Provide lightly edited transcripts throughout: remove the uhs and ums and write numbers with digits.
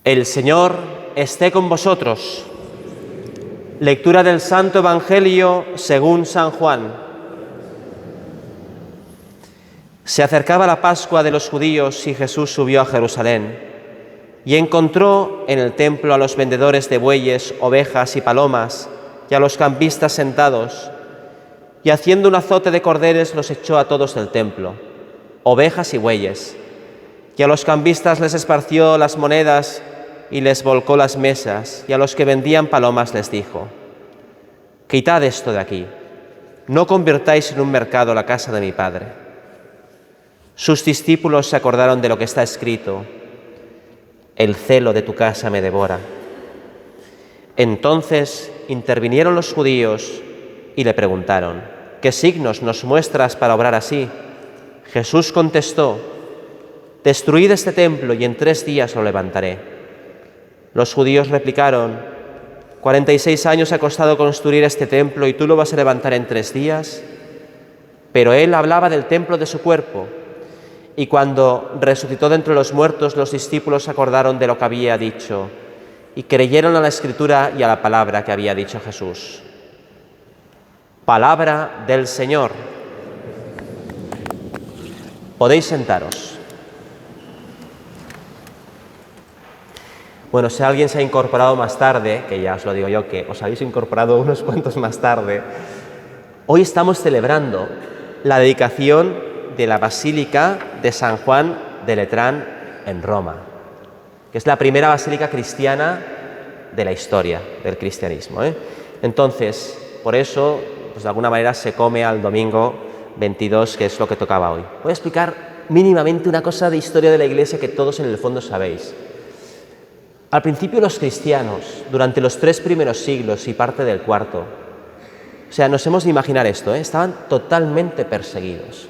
El Señor esté con vosotros. Lectura del Santo Evangelio según San Juan. Se acercaba la Pascua de los judíos y Jesús subió a Jerusalén y encontró en el templo a los vendedores de bueyes, ovejas y palomas y a los cambistas sentados, y haciendo un azote de cordeles los echó a todos del templo, ovejas y bueyes, y a los cambistas les esparció las monedas y les volcó las mesas, y a los que vendían palomas les dijo: «Quitad esto de aquí, no convirtáis en un mercado la casa de mi Padre». Sus discípulos se acordaron de lo que está escrito: «El celo de tu casa me devora». Entonces intervinieron los judíos y le preguntaron: «¿Qué signos nos muestras para obrar así?». Jesús contestó: «Destruid este templo y en 3 días lo levantaré». Los judíos replicaron: 46 años ha costado construir este templo y tú lo vas a levantar en 3 días. Pero él hablaba del templo de su cuerpo, y cuando resucitó de entre los muertos, los discípulos se acordaron de lo que había dicho y creyeron a la Escritura y a la palabra que había dicho Jesús. Palabra del Señor. Podéis sentaros. Bueno, si alguien se ha incorporado más tarde, que ya os lo digo yo, que os habéis incorporado unos cuantos más tarde, hoy estamos celebrando la dedicación de la Basílica de San Juan de Letrán en Roma, que es la primera basílica cristiana de la historia del cristianismo, Entonces, por eso, pues de alguna manera se come al domingo 22, que es lo que tocaba hoy. Voy a explicar mínimamente una cosa de historia de la Iglesia que todos en el fondo sabéis. Al principio los cristianos, durante los 3 primeros siglos y parte del cuarto, o sea, nos hemos de imaginar esto, estaban totalmente perseguidos.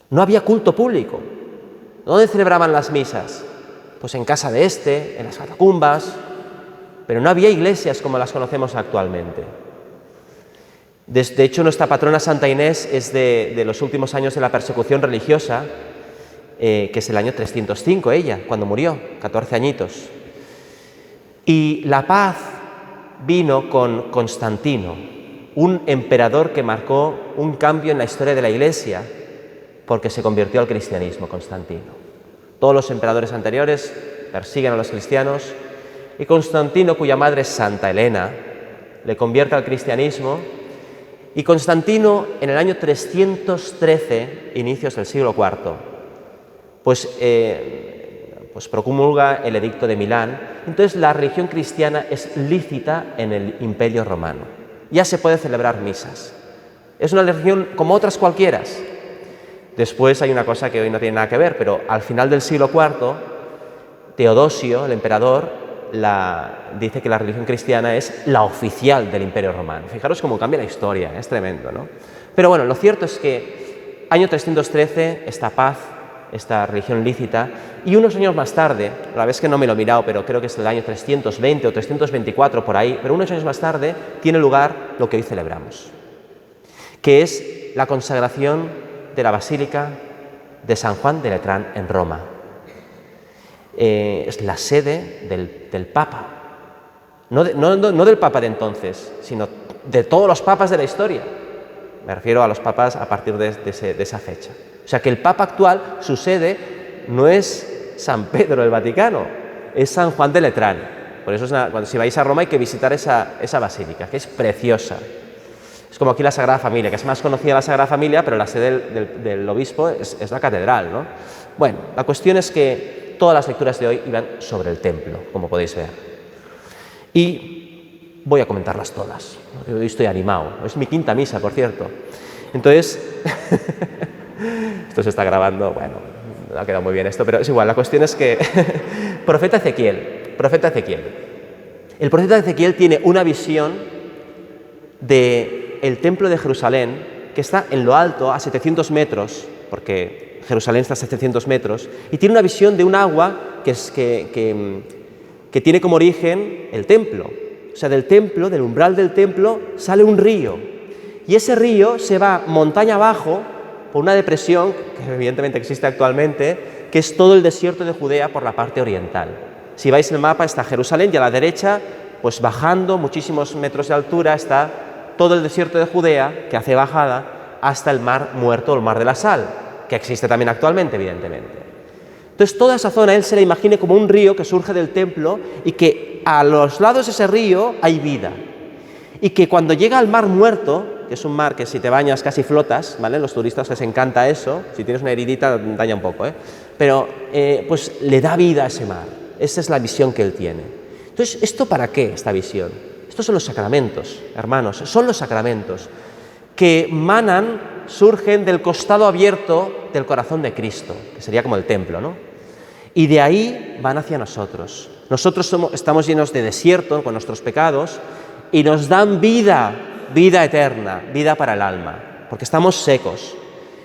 No había culto público. ¿Dónde celebraban las misas? Pues en casa de en las catacumbas, pero no había iglesias como las conocemos actualmente. De hecho, nuestra patrona Santa Inés es de los últimos años de la persecución religiosa, que es el año 305 ella, cuando murió, 14 añitos. Y la paz vino con Constantino, un emperador que marcó un cambio en la historia de la Iglesia, porque se convirtió al cristianismo, Constantino. Todos los emperadores anteriores persiguen a los cristianos, y Constantino, cuya madre es Santa Elena, le convierte al cristianismo, y Constantino, en el año 313, inicios del siglo IV, pues promulga el Edicto de Milán. Entonces la religión cristiana es lícita en el Imperio Romano. Ya se puede celebrar misas. Es una religión como otras cualquiera. Después hay una cosa que hoy no tiene nada que ver, pero al final del siglo IV, Teodosio, el emperador, dice que la religión cristiana es la oficial del Imperio Romano. Fijaros cómo cambia la historia, es tremendo, ¿no? Pero bueno, lo cierto es que año 313, esta paz, esta religión lícita, y unos años más tarde, la vez que no me lo he mirado, pero creo que es el año 320 o 324 por ahí, pero unos años más tarde tiene lugar lo que hoy celebramos, que es la consagración de la Basílica de San Juan de Letrán en Roma. Es la sede del Papa, no del Papa de entonces, sino de todos los papas de la historia. Me refiero a los papas a partir de esa fecha. O sea que el Papa actual, su sede no es San Pedro del Vaticano, es San Juan de Letrán. Por eso cuando si vais a Roma hay que visitar esa basílica, que es preciosa. Es como aquí la Sagrada Familia, que es más conocida la Sagrada Familia, pero la sede del obispo es la catedral, ¿no? Bueno, la cuestión es que todas las lecturas de hoy iban sobre el templo, como podéis ver. Y voy a comentarlas todas. Hoy estoy animado. Es mi 5ª misa, por cierto. Entonces, esto se está grabando, bueno, no ha quedado muy bien esto, pero es igual. La cuestión es que profeta Ezequiel. El profeta Ezequiel tiene una visión del templo de Jerusalén, que está en lo alto, a 700 metros, porque Jerusalén está a 700 metros, y tiene una visión de un agua que tiene como origen el templo. O sea, del templo, del umbral del templo, sale un río. Y ese río se va montaña abajo por una depresión, que evidentemente existe actualmente, que es todo el desierto de Judea por la parte oriental. Si vais en el mapa está Jerusalén y a la derecha, pues bajando muchísimos metros de altura, está todo el desierto de Judea, que hace bajada hasta el Mar Muerto o el Mar de la Sal, que existe también actualmente, evidentemente. Entonces, toda esa zona él se la imagina como un río que surge del templo y que a los lados de ese río hay vida. Y que cuando llega al Mar Muerto, que es un mar que si te bañas casi flotas, ¿vale? Los turistas les encanta eso, si tienes una heridita daña un poco, pero pues le da vida a ese mar. Esa es la visión que él tiene. Entonces, ¿esto para qué, esta visión? Estos son los sacramentos, hermanos, son los sacramentos que manan, surgen del costado abierto del corazón de Cristo, que sería como el templo, ¿no? Y de ahí van hacia nosotros. Nosotros estamos llenos de desierto con nuestros pecados y nos dan vida, vida eterna, vida para el alma, porque estamos secos.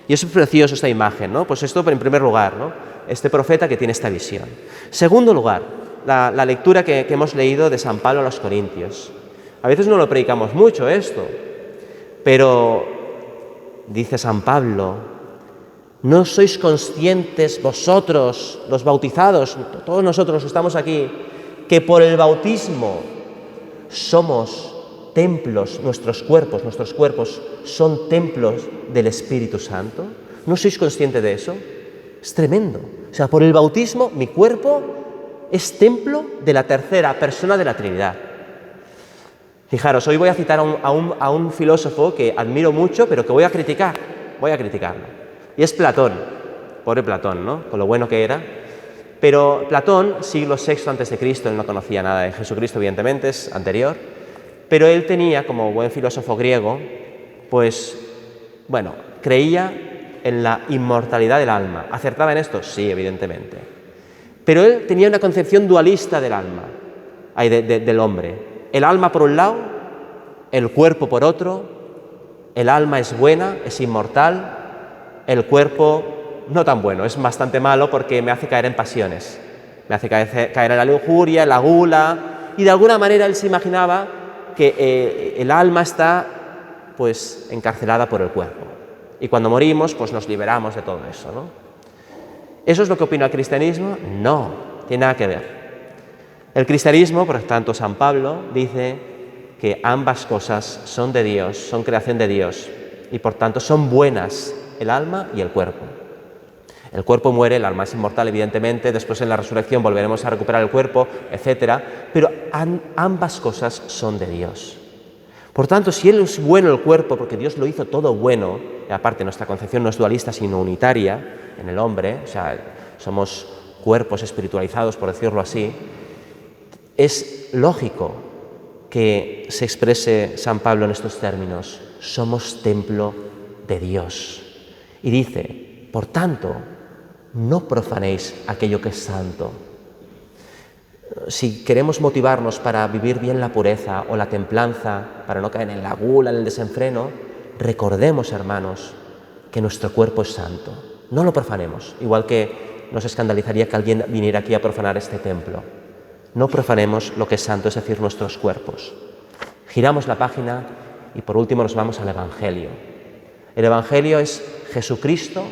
Y es precioso esta imagen, ¿no? Pues esto en primer lugar, ¿no? Este profeta que tiene esta visión. Segundo lugar, la lectura que hemos leído de San Pablo a los Corintios. A veces no lo predicamos mucho esto, pero dice San Pablo: ¿no sois conscientes vosotros, los bautizados, todos nosotros que estamos aquí, que por el bautismo somos templos, nuestros cuerpos son templos del Espíritu Santo? ¿No sois conscientes de eso? Es tremendo. O sea, por el bautismo mi cuerpo es templo de la tercera persona de la Trinidad. Fijaros, hoy voy a citar a un filósofo que admiro mucho, pero que voy a criticarlo. Y es Platón, pobre Platón, ¿no? Con lo bueno que era. Pero Platón, siglo VI a.C., él no conocía nada de Jesucristo, evidentemente, es anterior, pero él tenía, como buen filósofo griego, pues, bueno, creía en la inmortalidad del alma. ¿Acertaba en esto? Sí, evidentemente. Pero él tenía una concepción dualista del alma, del hombre. El alma por un lado, el cuerpo por otro. El alma es buena, es inmortal. El cuerpo no tan bueno, es bastante malo porque me hace caer en pasiones. Me hace caer en la lujuria, en la gula. Y de alguna manera él se imaginaba que el alma está pues encarcelada por el cuerpo. Y cuando morimos, pues nos liberamos de todo eso, ¿no? ¿Eso es lo que opina el cristianismo? No, tiene nada que ver. El cristianismo, por tanto, San Pablo dice que ambas cosas son de Dios, son creación de Dios y por tanto son buenas, el alma y el cuerpo. El cuerpo muere, el alma es inmortal, evidentemente, después en la resurrección volveremos a recuperar el cuerpo, etc. Pero ambas cosas son de Dios. Por tanto, si Él es bueno el cuerpo, porque Dios lo hizo todo bueno, y aparte nuestra concepción no es dualista sino unitaria en el hombre, o sea, somos cuerpos espiritualizados, por decirlo así, es lógico que se exprese San Pablo en estos términos: somos templo de Dios. Y dice, por tanto, no profanéis aquello que es santo. Si queremos motivarnos para vivir bien la pureza o la templanza, para no caer en la gula, en el desenfreno, recordemos, hermanos, que nuestro cuerpo es santo. No lo profanemos, igual que nos escandalizaría que alguien viniera aquí a profanar este templo. No profanemos lo que es santo, es decir, nuestros cuerpos. Giramos la página y por último nos vamos al Evangelio. El Evangelio es Jesucristo,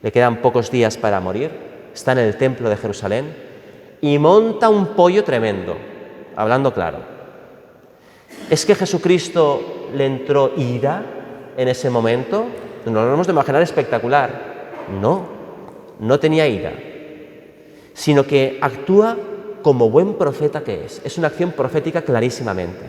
le quedan pocos días para morir, está en el templo de Jerusalén y monta un pollo tremendo, hablando claro. ¿Es que Jesucristo le entró ira en ese momento? Nos lo hemos de imaginar espectacular. No, no tenía ira, sino que actúa como buen profeta que es. Es una acción profética clarísimamente.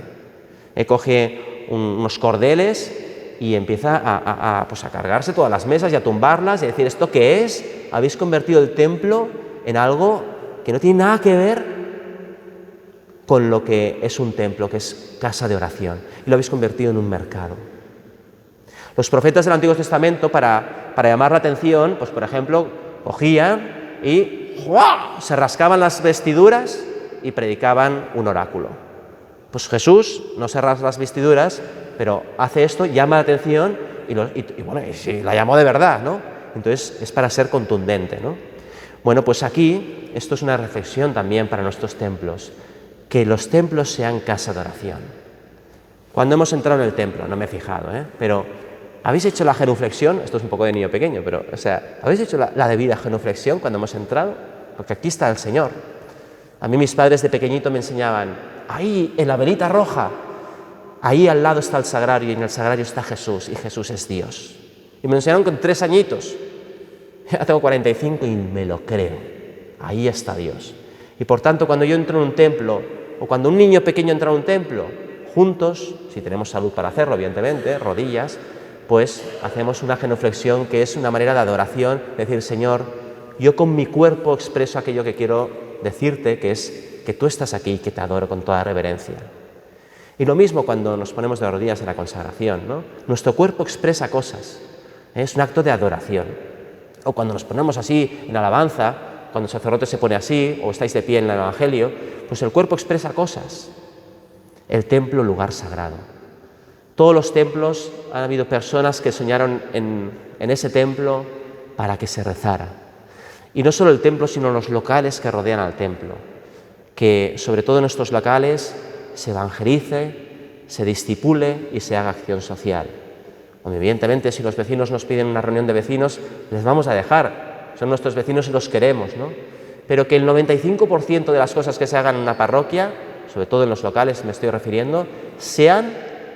Coge unos cordeles y empieza a cargarse todas las mesas y a tumbarlas y a decir: ¿esto qué es? Habéis convertido el templo en algo que no tiene nada que ver con lo que es un templo, que es casa de oración, y lo habéis convertido en un mercado. Los profetas del Antiguo Testamento, para llamar la atención, pues por ejemplo, cogían y ¡guau!, se rascaban las vestiduras y predicaban un oráculo. Pues Jesús no se rasga las vestiduras, pero hace esto, llama la atención y si la llamó de verdad, ¿no? Entonces es para ser contundente, ¿no? Bueno, pues aquí esto es una reflexión también para nuestros templos, que los templos sean casa de oración. Cuando hemos entrado en el templo, no me he fijado, pero ¿habéis hecho la genuflexión? Esto es un poco de niño pequeño, pero, ¿habéis hecho la debida genuflexión cuando hemos entrado? Porque aquí está el Señor. A mí mis padres de pequeñito me enseñaban, ahí en la velita roja, ahí al lado está el sagrario y en el sagrario está Jesús y Jesús es Dios. Y me lo enseñaron con 3 añitos. Ya tengo 45 y me lo creo. Ahí está Dios. Y por tanto, cuando yo entro en un templo o cuando un niño pequeño entra en un templo, juntos, si tenemos salud para hacerlo, evidentemente, rodillas, pues hacemos una genuflexión que es una manera de adoración, decir, Señor, yo con mi cuerpo expreso aquello que quiero decirte, que es que tú estás aquí y que te adoro con toda reverencia. Y lo mismo cuando nos ponemos de rodillas en la consagración, ¿no? Nuestro cuerpo expresa cosas, es un acto de adoración. O cuando nos ponemos así en alabanza, cuando el sacerdote se pone así, o estáis de pie en el Evangelio, pues el cuerpo expresa cosas. El templo, lugar sagrado. Todos los templos, han habido personas que soñaron en ese templo para que se rezara. Y no solo el templo, sino los locales que rodean al templo. Que sobre todo en nuestros locales se evangelice, se discipule y se haga acción social. Evidentemente, si los vecinos nos piden una reunión de vecinos, les vamos a dejar. Son nuestros vecinos y los queremos, ¿no? Pero que el 95% de las cosas que se hagan en una parroquia, sobre todo en los locales me estoy refiriendo, sean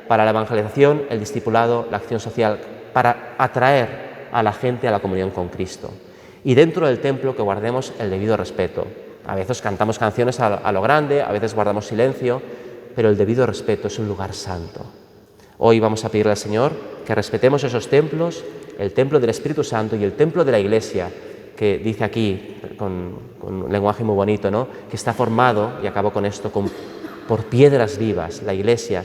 para la evangelización, el discipulado, la acción social, para atraer a la gente a la comunión con Cristo. Y dentro del templo que guardemos el debido respeto. A veces cantamos canciones a lo grande, a veces guardamos silencio, pero el debido respeto es un lugar santo. Hoy vamos a pedirle al Señor que respetemos esos templos, el templo del Espíritu Santo y el templo de la Iglesia, que dice aquí, con un lenguaje muy bonito, ¿no? Que está formado, y acabo con esto, por piedras vivas. La Iglesia,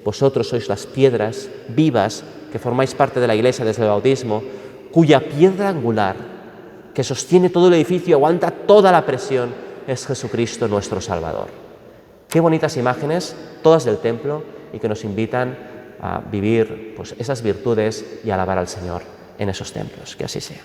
vosotros sois las piedras vivas que formáis parte de la Iglesia desde el bautismo, cuya piedra angular, que sostiene todo el edificio, aguanta toda la presión, es Jesucristo nuestro Salvador. Qué bonitas imágenes, todas del templo, y que nos invitan a vivir pues, esas virtudes y a alabar al Señor en esos templos. Que así sea.